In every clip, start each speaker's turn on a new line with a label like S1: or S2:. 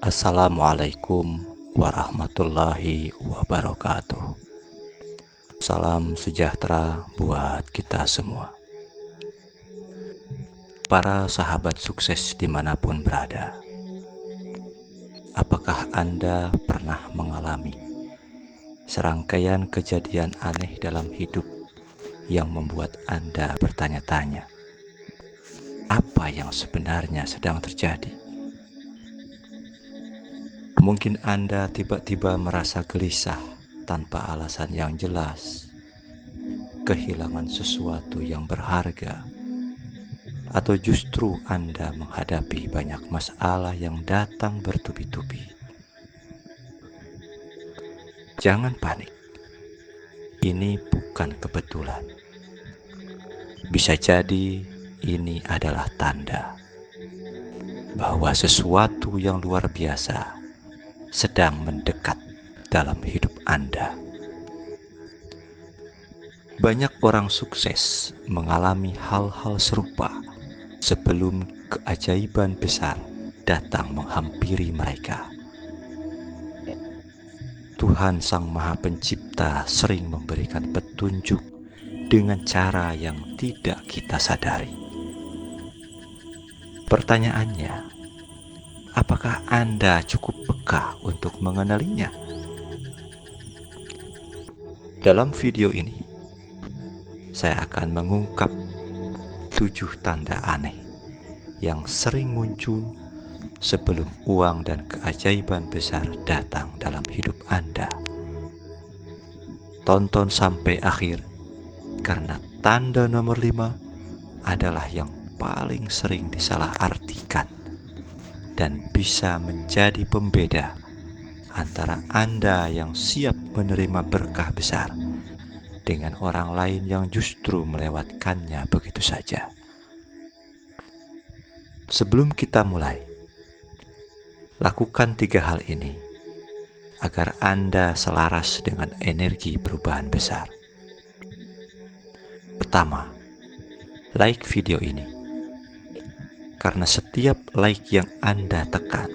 S1: Assalamualaikum warahmatullahi wabarakatuh. Salam sejahtera buat kita semua. Para sahabat sukses dimanapun berada, apakah Anda pernah mengalami serangkaian kejadian aneh dalam hidup yang membuat Anda bertanya-tanya, apa yang sebenarnya sedang terjadi? Mungkin Anda tiba-tiba merasa gelisah tanpa alasan yang jelas, kehilangan sesuatu yang berharga, atau justru Anda menghadapi banyak masalah yang datang bertubi-tubi. Jangan panik, ini bukan kebetulan. Bisa jadi ini adalah tanda bahwa sesuatu yang luar biasa sedang mendekat dalam hidup Anda. Banyak orang sukses mengalami hal-hal serupa sebelum keajaiban besar datang menghampiri mereka. Tuhan Sang Maha Pencipta sering memberikan petunjuk dengan cara yang tidak kita sadari. Pertanyaannya, apakah Anda cukup peka untuk mengenalinya? Dalam video ini, saya akan mengungkap 7 tanda aneh yang sering muncul sebelum uang dan keajaiban besar datang dalam hidup Anda. Tonton sampai akhir, karena tanda nomor 5 adalah yang paling sering disalahartikan dan bisa menjadi pembeda antara Anda yang siap menerima berkah besar dengan orang lain yang justru melewatkannya begitu saja. Sebelum kita mulai, lakukan 3 hal ini agar Anda selaras dengan energi perubahan besar. Pertama, like video ini. Karena setiap like yang Anda tekan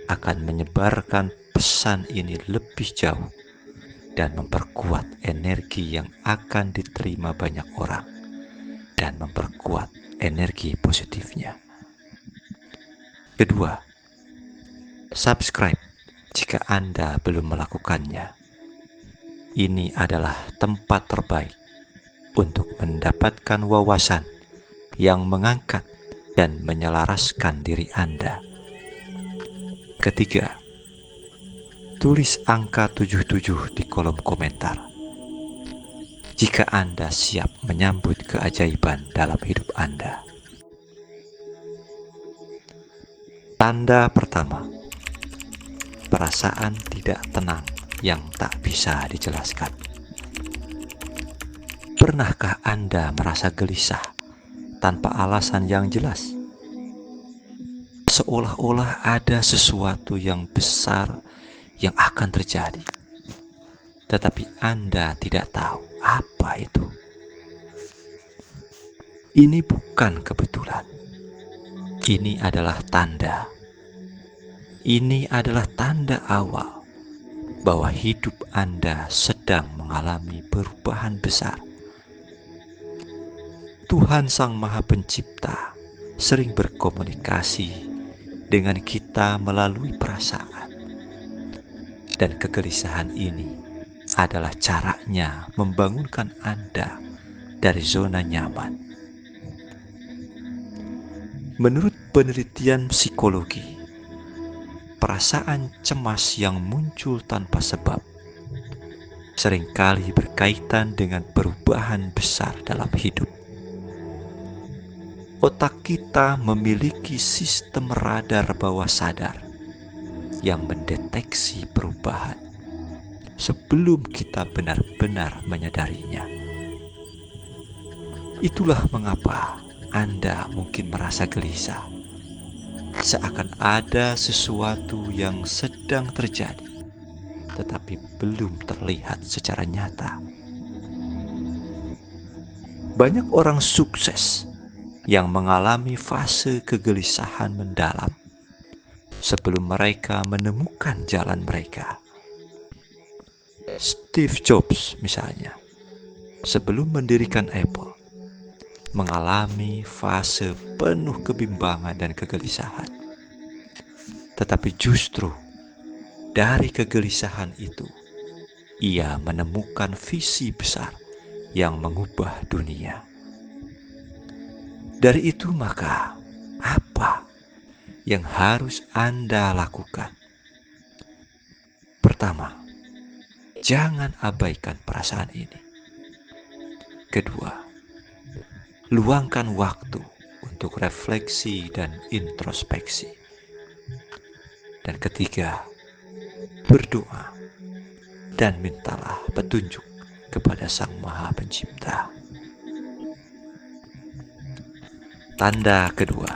S1: akan menyebarkan pesan ini lebih jauh dan memperkuat energi yang akan diterima banyak orang dan memperkuat energi positifnya. Kedua, subscribe jika Anda belum melakukannya. Ini adalah tempat terbaik untuk mendapatkan wawasan yang mengangkat dan menyelaraskan diri Anda. Ketiga, tulis angka 77 di kolom komentar jika Anda siap menyambut keajaiban dalam hidup Anda. Tanda pertama, perasaan tidak tenang yang tak bisa dijelaskan. Pernahkah Anda merasa gelisah tanpa alasan yang jelas? Seolah-olah ada sesuatu yang besar yang akan terjadi, tetapi Anda tidak tahu apa itu. Ini bukan kebetulan. Ini adalah tanda. Ini adalah tanda awal bahwa hidup Anda sedang mengalami perubahan besar. Tuhan Sang Maha Pencipta sering berkomunikasi dengan kita melalui perasaan. Dan kegelisahan ini adalah caranya membangunkan Anda dari zona nyaman. Menurut penelitian psikologi, perasaan cemas yang muncul tanpa sebab seringkali berkaitan dengan perubahan besar dalam hidup. Otak kita memiliki sistem radar bawah sadar yang mendeteksi perubahan sebelum kita benar-benar menyadarinya. Itulah mengapa Anda mungkin merasa gelisah, seakan ada sesuatu yang sedang terjadi, tetapi belum terlihat secara nyata. Banyak orang sukses yang mengalami fase kegelisahan mendalam sebelum mereka menemukan jalan mereka. Steve Jobs misalnya, sebelum mendirikan Apple, mengalami fase penuh kebimbangan dan kegelisahan. Tetapi justru dari kegelisahan itu, ia menemukan visi besar yang mengubah dunia. Dari itu maka, apa yang harus Anda lakukan? Pertama, jangan abaikan perasaan ini. Kedua, luangkan waktu untuk refleksi dan introspeksi. Dan ketiga, berdoa dan mintalah petunjuk kepada Sang Maha Pencipta. Tanda kedua,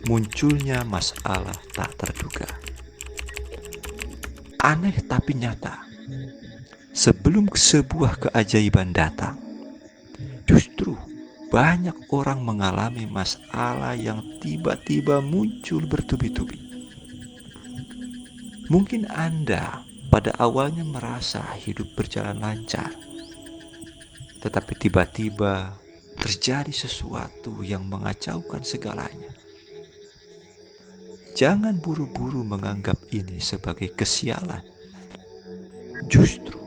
S1: munculnya masalah tak terduga. Aneh tapi nyata, sebelum sebuah keajaiban datang, justru banyak orang mengalami masalah yang tiba-tiba muncul bertubi-tubi. Mungkin Anda pada awalnya merasa hidup berjalan lancar, tetapi tiba-tiba terjadi sesuatu yang mengacaukan segalanya. Jangan buru-buru menganggap ini sebagai kesialan. Justru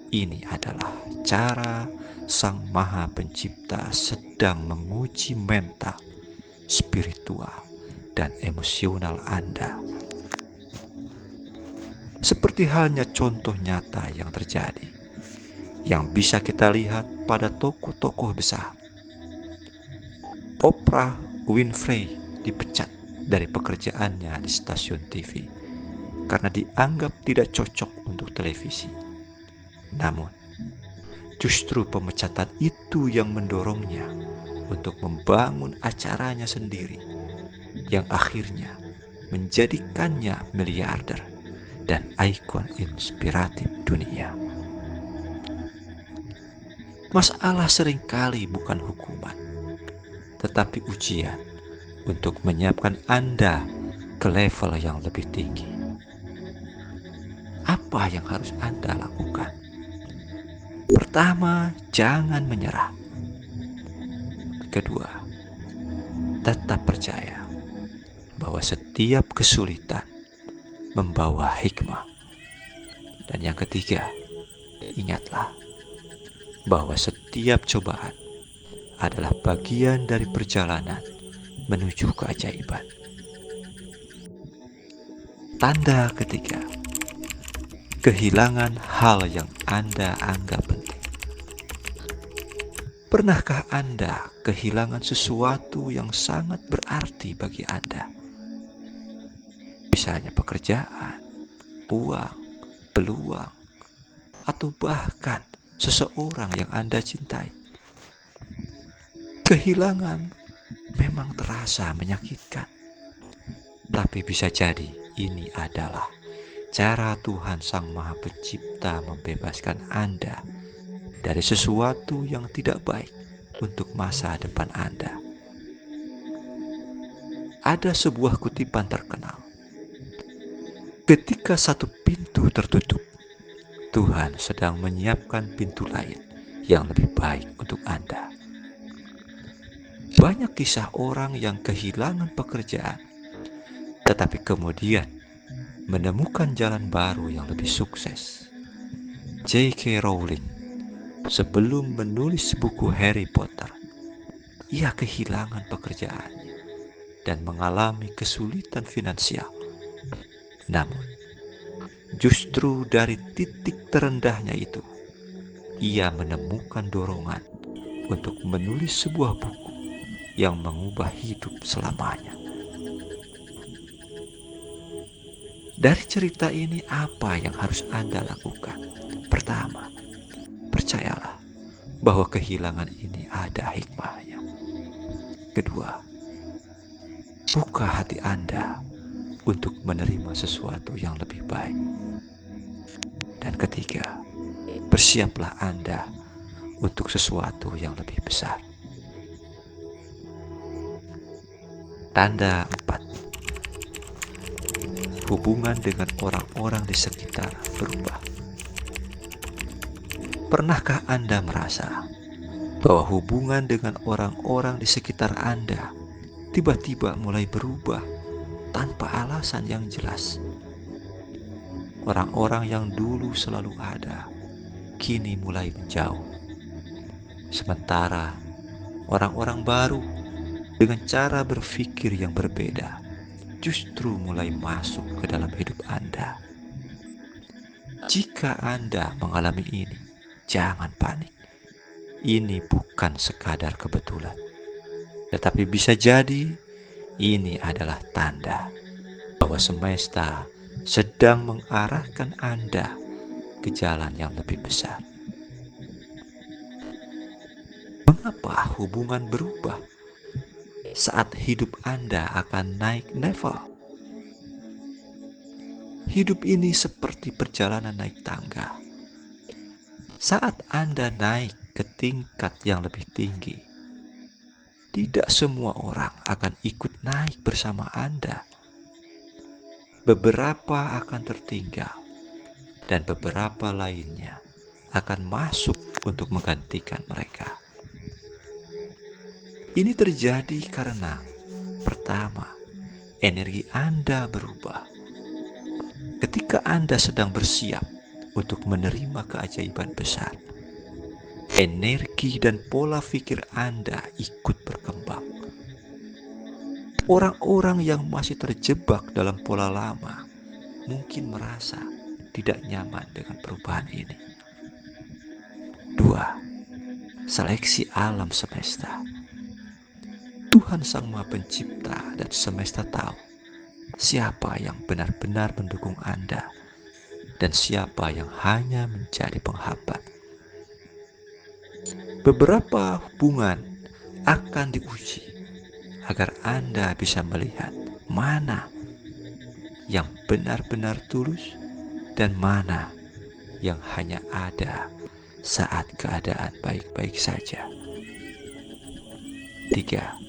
S1: ini adalah cara Sang Maha Pencipta sedang menguji mental, spiritual, dan emosional Anda. Seperti halnya contoh nyata yang terjadi, yang bisa kita lihat pada tokoh-tokoh besar. Oprah Winfrey dipecat dari pekerjaannya di stasiun TV karena dianggap tidak cocok untuk televisi. Namun, justru pemecatan itu yang mendorongnya untuk membangun acaranya sendiri, yang akhirnya menjadikannya miliarder dan ikon inspiratif dunia. Masalah seringkali bukan hukuman, tetapi ujian untuk menyiapkan Anda ke level yang lebih tinggi. Apa yang harus Anda lakukan? Pertama, jangan menyerah. Kedua, tetap percaya bahwa setiap kesulitan membawa hikmah. Dan yang ketiga, ingatlah bahwa setiap cobaan adalah bagian dari perjalanan menuju keajaiban. Tanda ketiga, kehilangan hal yang Anda anggap penting. Pernahkah Anda kehilangan sesuatu yang sangat berarti bagi Anda? Misalnya pekerjaan, uang, peluang, atau bahkan seseorang yang Anda cintai. Kehilangan memang terasa menyakitkan, tapi bisa jadi ini adalah cara Tuhan Sang Maha Pencipta membebaskan Anda dari sesuatu yang tidak baik untuk masa depan Anda. Ada sebuah kutipan terkenal, ketika satu pintu tertutup, Tuhan sedang menyiapkan pintu lain yang lebih baik untuk Anda. Banyak kisah orang yang kehilangan pekerjaan, tetapi kemudian menemukan jalan baru yang lebih sukses. J.K. Rowling sebelum menulis buku Harry Potter, ia kehilangan pekerjaannya dan mengalami kesulitan finansial. Namun, justru dari titik terendahnya itu, ia menemukan dorongan untuk menulis sebuah buku yang mengubah hidup selamanya. Dari cerita ini, apa yang harus Anda lakukan? Pertama, percayalah bahwa kehilangan ini ada hikmahnya. Kedua, buka hati Anda untuk menerima sesuatu yang lebih baik. Dan ketiga, bersiaplah Anda untuk sesuatu yang lebih besar. Tanda 4, hubungan dengan orang-orang di sekitar berubah. Pernahkah Anda merasa bahwa hubungan dengan orang-orang di sekitar Anda tiba-tiba mulai berubah tanpa alasan yang jelas? Orang-orang yang dulu selalu ada, kini mulai menjauh. Sementara orang-orang baru dengan cara berpikir yang berbeda justru mulai masuk ke dalam hidup Anda. Jika Anda mengalami ini, jangan panik. Ini bukan sekadar kebetulan, tetapi bisa jadi ini adalah tanda bahwa semesta sedang mengarahkan Anda ke jalan yang lebih besar. Mengapa hubungan berubah saat hidup Anda akan naik level? Hidup ini seperti perjalanan naik tangga. Saat Anda naik ke tingkat yang lebih tinggi, tidak semua orang akan ikut naik bersama Anda. Beberapa akan tertinggal, dan beberapa lainnya akan masuk untuk menggantikan mereka. Ini terjadi karena, pertama, energi Anda berubah. Ketika Anda sedang bersiap untuk menerima keajaiban besar, energi dan pola pikir Anda ikut berkembang. Orang-orang yang masih terjebak dalam pola lama mungkin merasa tidak nyaman dengan perubahan ini. 2. Seleksi alam semesta. Tuhan Sang Maha Pencipta dan semesta tahu siapa yang benar-benar mendukung Anda dan siapa yang hanya menjadi penghambat. Beberapa hubungan akan diuji agar Anda bisa melihat mana yang benar-benar tulus dan mana yang hanya ada saat keadaan baik-baik saja. 3.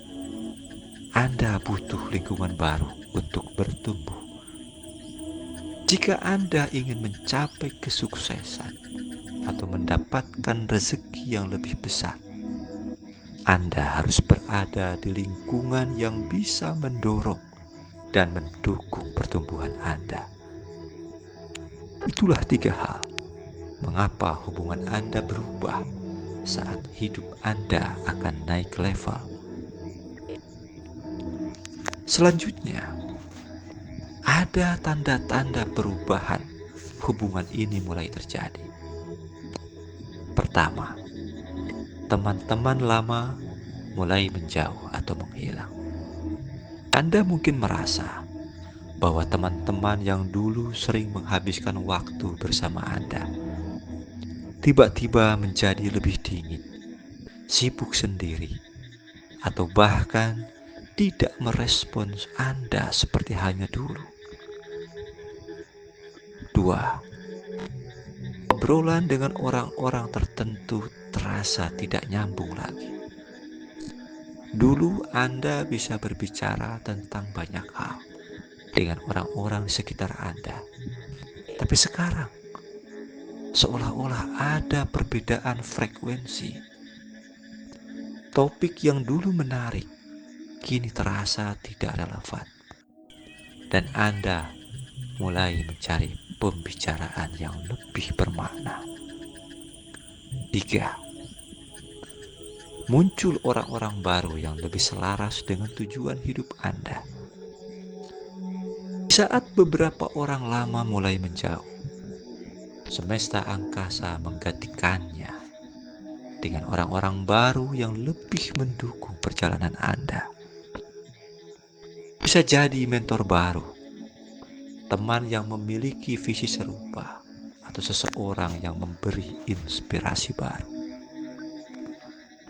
S1: Anda butuh lingkungan baru untuk bertumbuh. Jika Anda ingin mencapai kesuksesan atau mendapatkan rezeki yang lebih besar, Anda harus berada di lingkungan yang bisa mendorong dan mendukung pertumbuhan Anda. Itulah 3 hal mengapa hubungan Anda berubah saat hidup Anda akan naik level. Selanjutnya, ada tanda-tanda perubahan hubungan ini mulai terjadi. Pertama, teman-teman lama mulai menjauh atau menghilang. Anda mungkin merasa bahwa teman-teman yang dulu sering menghabiskan waktu bersama Anda tiba-tiba menjadi lebih dingin, sibuk sendiri, atau bahkan tidak merespons Anda seperti halnya dulu. 2. Obrolan dengan orang-orang tertentu terasa tidak nyambung lagi. Dulu Anda bisa berbicara tentang banyak hal dengan orang-orang di sekitar Anda, tapi sekarang seolah-olah ada perbedaan frekuensi. Topik yang dulu menarik kini terasa tidak relevan, dan Anda mulai mencari pembicaraan yang lebih bermakna. 3. Muncul orang-orang baru yang lebih selaras dengan tujuan hidup Anda. Saat beberapa orang lama mulai menjauh, semesta angkasa menggantikannya dengan orang-orang baru yang lebih mendukung perjalanan Anda. Bisa jadi mentor baru, teman yang memiliki visi serupa, atau seseorang yang memberi inspirasi baru.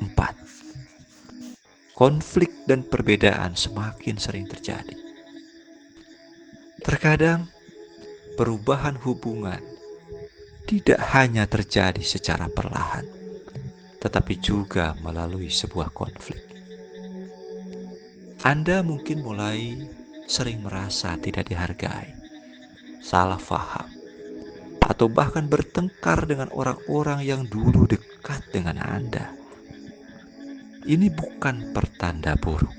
S1: 4. Konflik dan perbedaan semakin sering terjadi. Terkadang perubahan hubungan tidak hanya terjadi secara perlahan, tetapi juga melalui sebuah konflik. Anda mungkin mulai sering merasa tidak dihargai salah faham, atau bahkan bertengkar dengan orang-orang yang dulu dekat dengan Anda. Ini bukan pertanda buruk.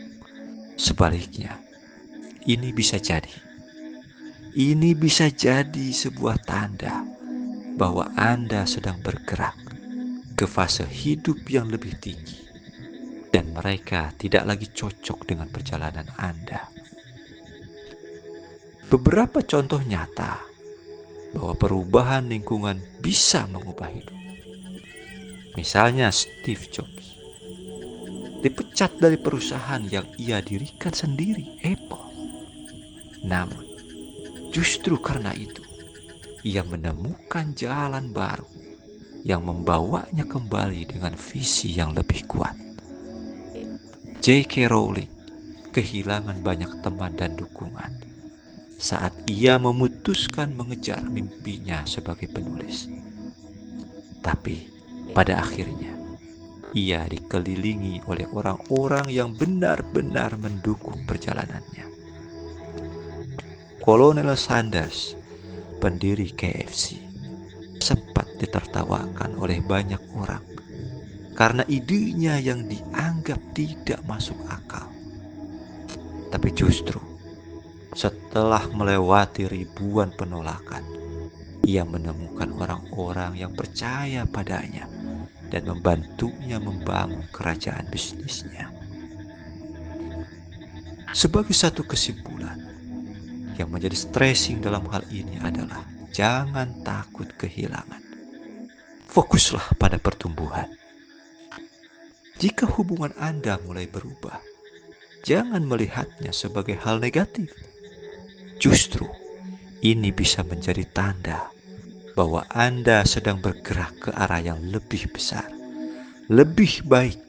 S1: Sebaliknya, ini bisa jadi sebuah tanda bahwa Anda sedang bergerak ke fase hidup yang lebih tinggi dan mereka tidak lagi cocok dengan perjalanan Anda. Beberapa contoh nyata bahwa perubahan lingkungan bisa mengubah hidup. Misalnya Steve Jobs dipecat dari perusahaan yang ia dirikan sendiri, Apple. Namun, justru karena itu, ia menemukan jalan baru yang membawanya kembali dengan visi yang lebih kuat. J.K. Rowling kehilangan banyak teman dan dukungan saat ia memutuskan mengejar mimpinya sebagai penulis. Tapi pada akhirnya, ia dikelilingi oleh orang-orang yang benar-benar mendukung perjalanannya. Kolonel Sanders, pendiri KFC, sempat ditertawakan oleh banyak orang karena idenya yang dianggap tidak masuk akal. Tapi justru setelah melewati ribuan penolakan, ia menemukan orang-orang yang percaya padanya dan membantunya membangun kerajaan bisnisnya. Sebagai satu kesimpulan, yang menjadi stressing dalam hal ini adalah jangan takut kehilangan. Fokuslah pada pertumbuhan. Jika hubungan Anda mulai berubah, jangan melihatnya sebagai hal negatif. Justru, ini bisa menjadi tanda bahwa Anda sedang bergerak ke arah yang lebih besar, lebih baik,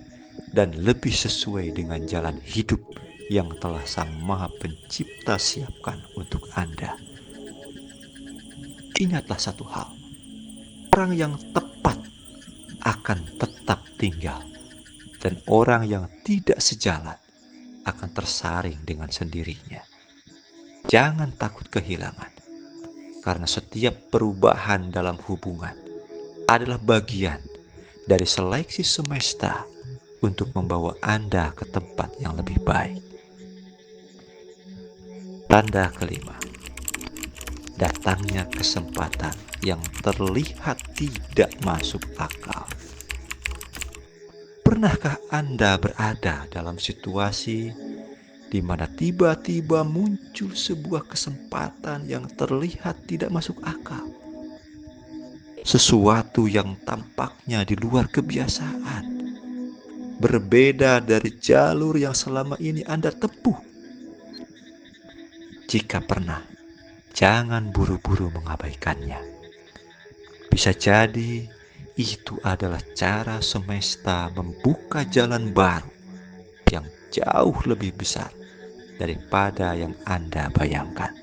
S1: dan lebih sesuai dengan jalan hidup yang telah Sang Maha Pencipta siapkan untuk Anda. Ingatlah satu hal, orang yang tepat akan tetap tinggal, dan orang yang tidak sejalan akan tersaring dengan sendirinya. Jangan takut kehilangan, karena setiap perubahan dalam hubungan adalah bagian dari seleksi semesta untuk membawa Anda ke tempat yang lebih baik. Tanda kelima, datangnya kesempatan yang terlihat tidak masuk akal. Pernahkah Anda berada dalam situasi di mana tiba-tiba muncul sebuah kesempatan yang terlihat tidak masuk akal? Sesuatu yang tampaknya di luar kebiasaan, berbeda dari jalur yang selama ini Anda tempuh. Jika pernah, jangan buru-buru mengabaikannya. Bisa jadi itu adalah cara semesta membuka jalan baru yang jauh lebih besar daripada yang Anda bayangkan.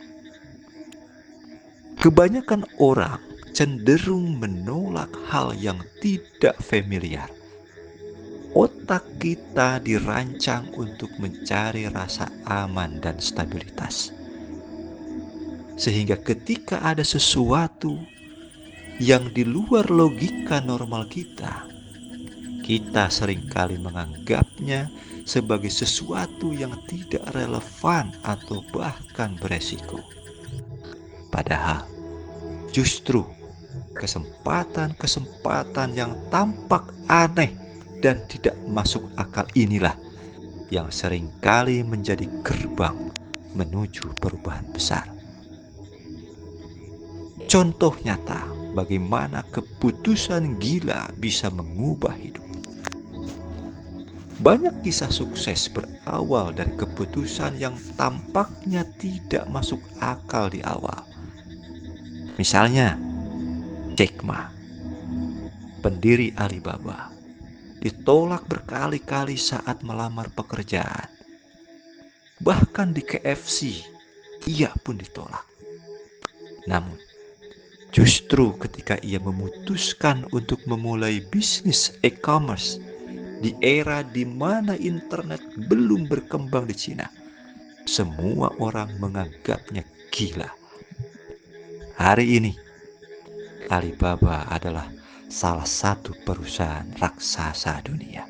S1: Kebanyakan orang cenderung menolak hal yang tidak familiar. Otak kita dirancang untuk mencari rasa aman dan stabilitas. Sehingga ketika ada sesuatu yang di luar logika normal kita seringkali menganggapnya sebagai sesuatu yang tidak relevan atau bahkan beresiko. Padahal justru kesempatan-kesempatan yang tampak aneh dan tidak masuk akal inilah yang seringkali menjadi gerbang menuju perubahan besar. Contoh nyata bagaimana keputusan gila bisa mengubah hidup. Banyak kisah sukses berawal dari keputusan yang tampaknya tidak masuk akal di awal. Misalnya, Jack Ma, pendiri Alibaba, ditolak berkali-kali saat melamar pekerjaan. Bahkan di KFC, ia pun ditolak. Namun, justru ketika ia memutuskan untuk memulai bisnis e-commerce di era di mana internet belum berkembang di Cina, semua orang menganggapnya gila. Hari ini, Alibaba adalah salah satu perusahaan raksasa dunia.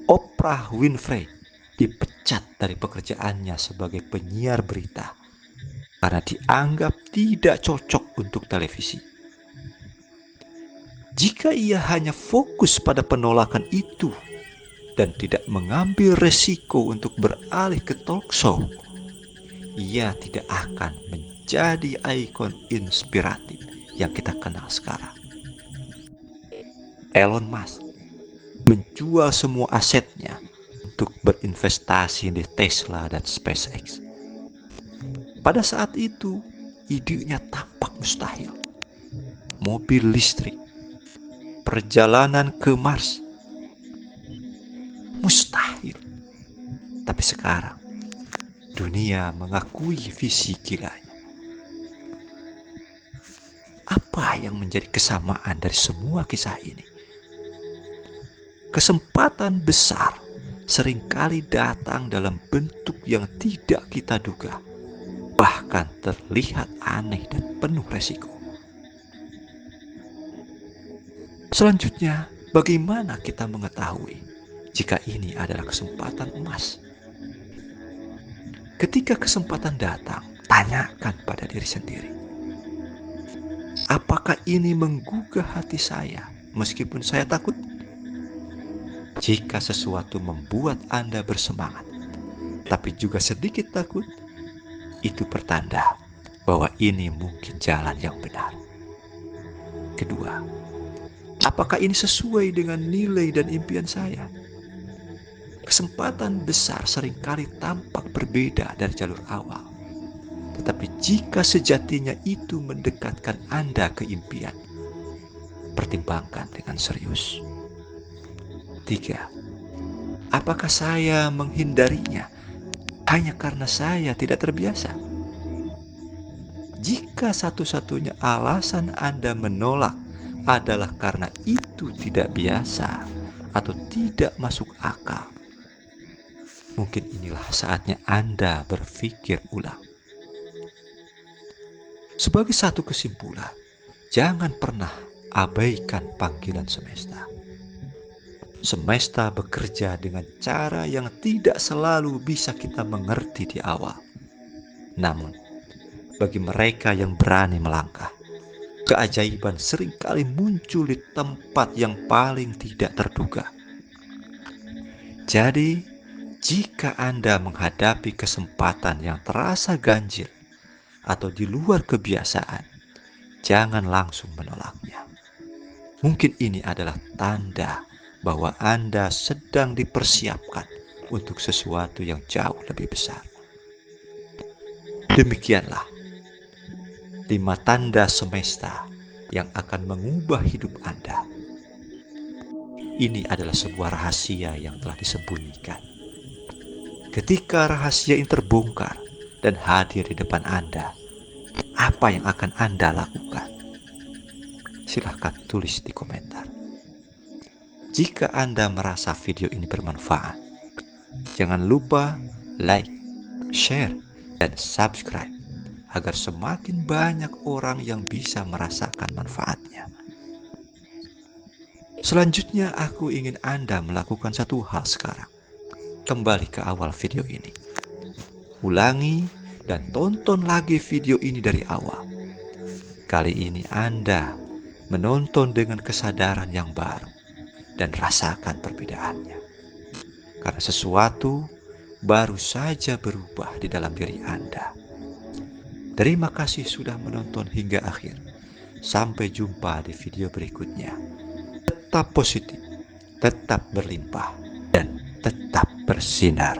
S1: Oprah Winfrey dipecat dari pekerjaannya sebagai penyiar berita karena dianggap tidak cocok untuk televisi. Jika ia hanya fokus pada penolakan itu dan tidak mengambil resiko untuk beralih ke talk show, ia tidak akan menjadi ikon inspiratif yang kita kenal sekarang. Elon Musk menjual semua asetnya untuk berinvestasi di Tesla dan SpaceX. Pada saat itu, idenya tampak mustahil. Mobil listrik, perjalanan ke Mars, mustahil. Tapi sekarang, dunia mengakui visi gilanya. Apa yang menjadi kesamaan dari semua kisah ini? Kesempatan besar seringkali datang dalam bentuk yang tidak kita duga, bahkan terlihat aneh dan penuh resiko. Selanjutnya, bagaimana kita mengetahui jika ini adalah kesempatan emas? Ketika kesempatan datang, tanyakan pada diri sendiri, apakah ini menggugah hati saya meskipun saya takut? Jika sesuatu membuat Anda bersemangat, tapi juga sedikit takut, itu pertanda bahwa ini mungkin jalan yang benar. Kedua, apakah ini sesuai dengan nilai dan impian saya? Kesempatan besar seringkali tampak berbeda dari jalur awal. Tetapi jika sejatinya itu mendekatkan Anda ke impian, pertimbangkan dengan serius. 3. Apakah saya menghindarinya hanya karena saya tidak terbiasa? Jika satu-satunya alasan Anda menolak adalah karena itu tidak biasa atau tidak masuk akal, mungkin inilah saatnya Anda berpikir ulang. Sebagai satu kesimpulan, jangan pernah abaikan panggilan semesta. Semesta bekerja dengan cara yang tidak selalu bisa kita mengerti di awal. Namun, bagi mereka yang berani melangkah, keajaiban seringkali muncul di tempat yang paling tidak terduga. Jadi, jika Anda menghadapi kesempatan yang terasa ganjil atau di luar kebiasaan, jangan langsung menolaknya. Mungkin ini adalah tanda bahwa Anda sedang dipersiapkan untuk sesuatu yang jauh lebih besar. Demikianlah 5 tanda semesta yang akan mengubah hidup Anda. Ini adalah sebuah rahasia yang telah disembunyikan. Ketika rahasia ini terbongkar dan hadir di depan Anda, apa yang akan Anda lakukan? Silahkan tulis di komentar. Jika Anda merasa video ini bermanfaat, jangan lupa like, share, dan subscribe agar semakin banyak orang yang bisa merasakan manfaatnya. Selanjutnya, aku ingin Anda melakukan satu hal sekarang. Kembali ke awal video ini. Ulangi dan tonton lagi video ini dari awal. Kali ini Anda menonton dengan kesadaran yang baru dan rasakan perbedaannya. Karena sesuatu baru saja berubah di dalam diri Anda. Terima kasih sudah menonton hingga akhir. Sampai jumpa di video berikutnya. Tetap positif, tetap berlimpah, dan tetap bersinar.